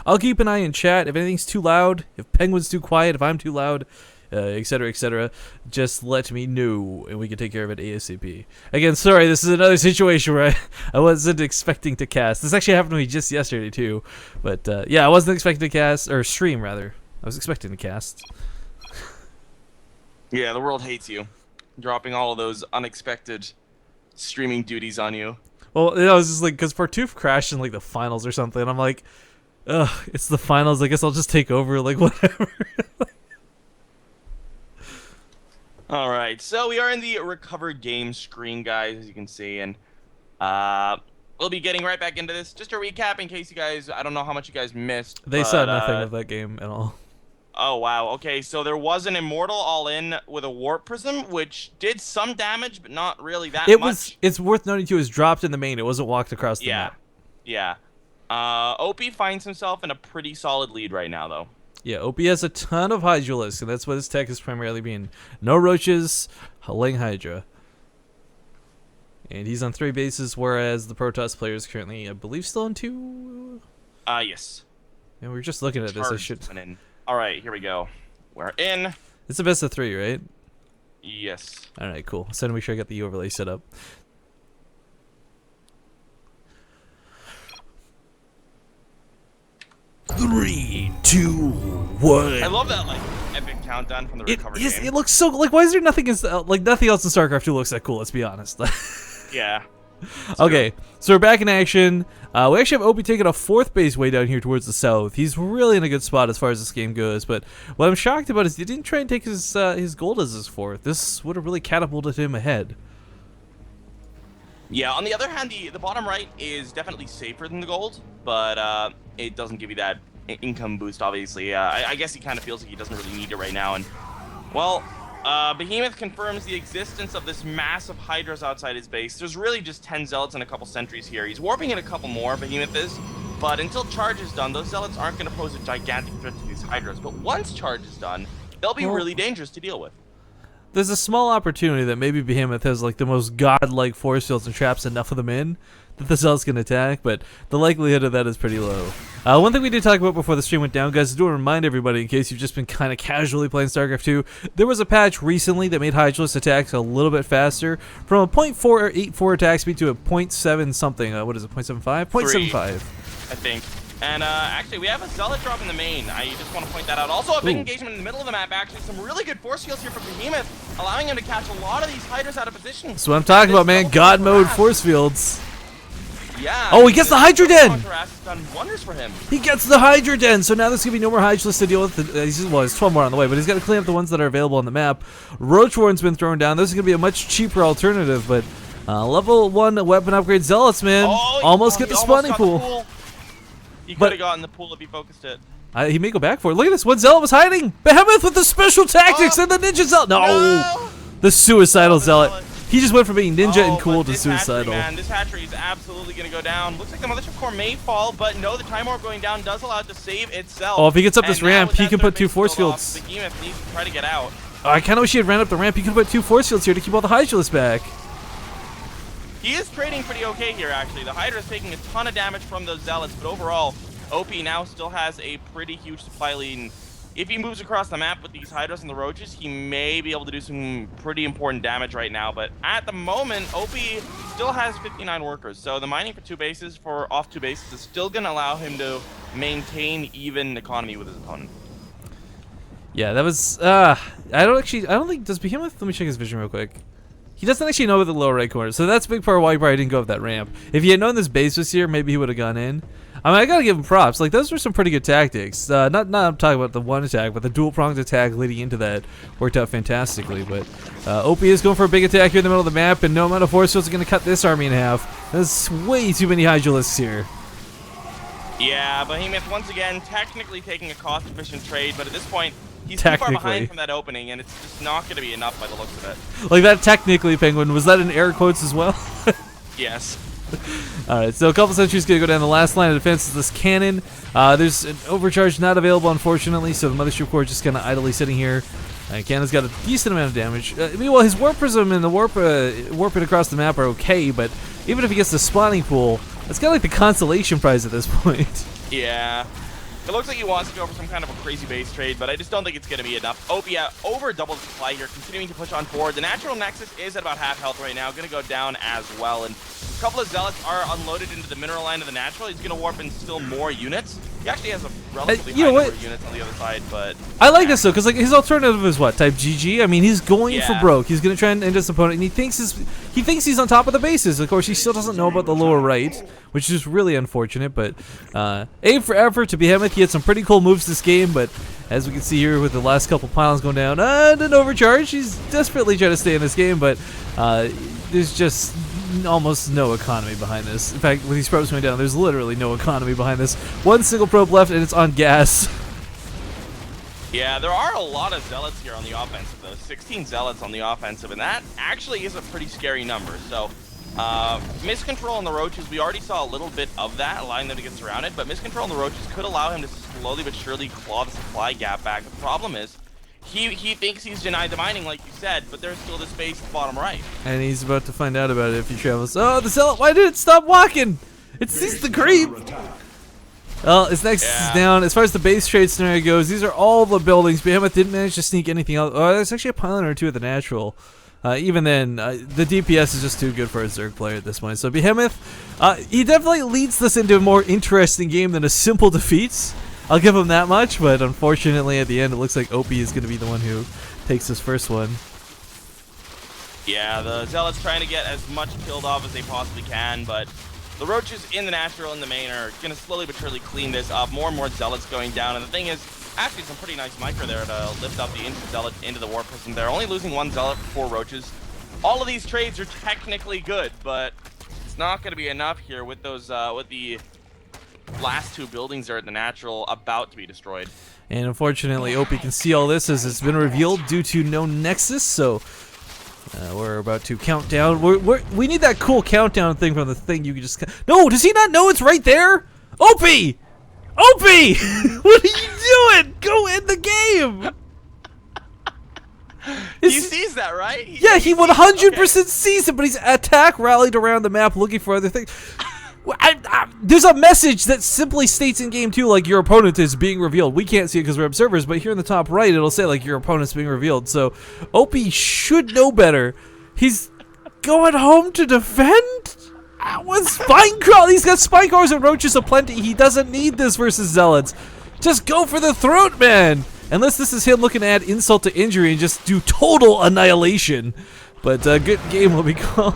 I'll keep an eye in chat. If anything's too loud, if Penguin's too quiet, if I'm too loud, etc., just let me know, and we can take care of it ASAP. Again, sorry, this is another situation where I wasn't expecting to cast. This actually happened to me just yesterday, too. But, yeah, I wasn't expecting to cast, or stream, rather. I was expecting to cast. Yeah, the world hates you. Dropping all of those unexpected streaming duties on you. Well, I was just like, because Partoof crashed in, like, the finals or something, and I'm like, ugh, it's the finals, I guess I'll just take over, like, whatever. Alright, so we are in the recovered game screen, guys, as you can see, and we'll be getting right back into this. Just a recap in case you guys, I don't know how much you guys missed. They saw nothing of that game at all. Oh, wow. Okay, so there was an Immortal all-in with a Warp Prism, which did some damage, but not really that much. It's worth noting, too, it was dropped in the main. It wasn't walked across the map. Yeah. Opiee finds himself in a pretty solid lead right now, though. Yeah, Opiee has a ton of Hydralisks, and that's what his tech is primarily being. No roaches, laying Hydra. And he's on 3 bases, whereas the Protoss player is currently, I believe, still on 2? Yes. And we were just looking at this. I should... Alright, here we go. We're in. It's a best of 3, right? Yes. Alright, cool. So to make sure I got the overlay set up. Three, two, one. I love that, like, epic countdown from the recovery game. It looks so, like, why is there nothing nothing else in StarCraft 2 looks that cool, let's be honest. Yeah. Okay, so we're back in action. We actually have Opiee taking a 4th base way down here towards the south. He's really in a good spot as far as this game goes, but what I'm shocked about is he didn't try and take his gold as his 4th. This would have really catapulted him ahead. Yeah, on the other hand, the bottom right is definitely safer than the gold, but it doesn't give you that income boost, obviously. I guess he kind of feels like he doesn't really need it right now, and, well... Behemoth confirms the existence of this massive Hydras outside his base. There's really just 10 Zealots and a couple sentries here. He's warping in a couple more, Behemoth is, but until charge is done, those Zealots aren't going to pose a gigantic threat to these Hydras. But once charge is done, they'll be really dangerous to deal with. There's a small opportunity that maybe Behemoth has like the most godlike force fields and traps enough of them in that the Zealots can attack, but the likelihood of that is pretty low. One thing we did talk about before the stream went down, guys, I do want to remind everybody, in case you've just been kind of casually playing StarCraft 2, there was a patch recently that made Hydralisk attacks a little bit faster, from a 0.484 attack speed to a 0.7 something. What is it, 0.75? 0.75. I think. And actually, we have a Zealot drop in the main. I just want to point that out. Also, a big engagement in the middle of the map. Actually, some really good force fields here from Behemoth, allowing him to catch a lot of these Hydras out of position. That's what I'm talking about, man. God mode force fields. Yeah. Oh, he gets the Hydra Den! Has done wonders for him. He gets the Hydra Den, so now there's going to be no more Hydralisks to deal with. Well, there's 12 more on the way, but he's got to clean up the ones that are available on the map. Roach Warren's been thrown down. This is going to be a much cheaper alternative, but level 1 weapon upgrade Zealots, man. Almost get the spawning pool. He could have gotten the pool if he focused it. He may go back for it. Look at this. One Zealot was hiding. Behemoth with the special tactics and the Ninja Zealot. No! The suicidal Zealot. He just went from being ninja and cool to suicidal. Man, this hatchery is absolutely going to go down. Looks like the Mothership Core may fall, but no, the Time Orb going down does allow it to save itself. Oh, if he gets up this ramp, he can put 2 force fields. Behemoth needs to try to get out. Oh, I kind of wish he had ran up the ramp. He could put 2 force fields here to keep all the Hydralisks back. He is trading pretty okay here, actually. The Hydra is taking a ton of damage from those Zealots, but overall, Opiee now still has a pretty huge supply lead. And if he moves across the map with these Hydras and the Roaches, he may be able to do some pretty important damage right now. But at the moment, Opiee still has 59 workers. So the mining for 2 bases, off 2 bases, is still going to allow him to maintain even economy with his opponent. Yeah, that was, I don't think, does Behemoth, let me check his vision real quick. He doesn't actually know the lower right corner, so that's a big part of why he probably didn't go up that ramp. If he had known this base was here, maybe he would have gone in. I mean, I gotta give him props. Like, those were some pretty good tactics. Not I'm talking about the one attack, but the dual-pronged attack leading into that worked out fantastically. But Opiee is going for a big attack here in the middle of the map, and no amount of force fields are going to cut this army in half. There's way too many Hydralisks here. Yeah, Behemoth once again technically taking a cost-efficient trade, but at this point, he's too far behind from that opening, and it's just not going to be enough by the looks of it. Like that technically, Penguin, was that in air quotes as well? Yes. Alright, so a couple sentries going to go down. The last line of defense is this cannon. There's an overcharge not available, unfortunately, so the Mothership Core is just kind of idly sitting here. Cannon's got a decent amount of damage. Meanwhile, his Warp Prism and the warping across the map are okay, but even if he gets the spawning pool, that's kind of like the consolation prize at this point. Yeah. It looks like he wants to go for some kind of a crazy base trade, but I just don't think it's going to be enough. Opiee over double the supply here, continuing to push on forward. The natural Nexus is at about half health right now, going to go down as well. And a couple of Zealots are unloaded into the mineral line of the natural. He's going to warp in still more units. He actually has a relatively high number of units on the other side, but... I like this, though, because like his alternative is what? Type GG? I mean, he's going for broke. He's going to try and end his opponent, and he thinks he's on top of the bases. Of course, he still doesn't know about the lower right, which is really unfortunate, but A for effort to Behemoth. He had some pretty cool moves this game, but as we can see here with the last couple pylons going down, and an overcharge, he's desperately trying to stay in this game, but there's just almost no economy behind this. In fact, with these probes going down, there's literally no economy behind this. One single probe left, and it's on gas. Yeah, there are a lot of Zealots here on the offensive, though. 16 Zealots on the offensive, and that actually is a pretty scary number. So, miscontrol on the Roaches, we already saw a little bit of that, allowing them to get surrounded, but miscontrol on the Roaches could allow him to slowly but surely claw the supply gap back. The problem is, he thinks he's denied the mining, like you said, but there's still the space at the bottom right. And he's about to find out about it if he travels. Oh, the Zealot, why did it stop walking? It ceased the creep. Well, his Nexus is down. As far as the base trade scenario goes, these are all the buildings. Behemoth didn't manage to sneak anything else. Oh, there's actually a pylon or two at the natural. Even then, the DPS is just too good for a Zerg player at this point. So Behemoth, he definitely leads this into a more interesting game than a simple defeats. I'll give him that much, but unfortunately at the end it looks like Opiee is going to be the one who takes this first one. Yeah, the Zealots trying to get as much killed off as they possibly can, but the Roaches in the natural and the main are going to slowly but surely clean this up. More and more Zealots going down, and the thing is, actually some pretty nice micro there to lift up the injured Zealot into the War Prism. They're only losing one Zealot for 4 Roaches. All of these trades are technically good, but it's not going to be enough here with those, with the last 2 buildings are at the natural about to be destroyed. And unfortunately, Opiee can see all this as it's been revealed due to no Nexus, so we're about to count down. We need that cool countdown thing from the thing you can just... No, does he not know it's right there? Opiee! Opiee! What are you doing? Go in the game! He sees that, right? He 100% sees it, but he's attack rallied around the map looking for other things. There's a message that simply states in game 2 like your opponent is being revealed. We can't see it because we're observers, but here in the top right it'll say like your opponent's being revealed. So Opiee should know better. He's going home to defend with spine crawl. He's got spine crawlers and roaches aplenty. He doesn't need this versus Zealots. Just go for the throat, man. Unless this is him looking to add insult to injury and just do total annihilation. But good game will be called.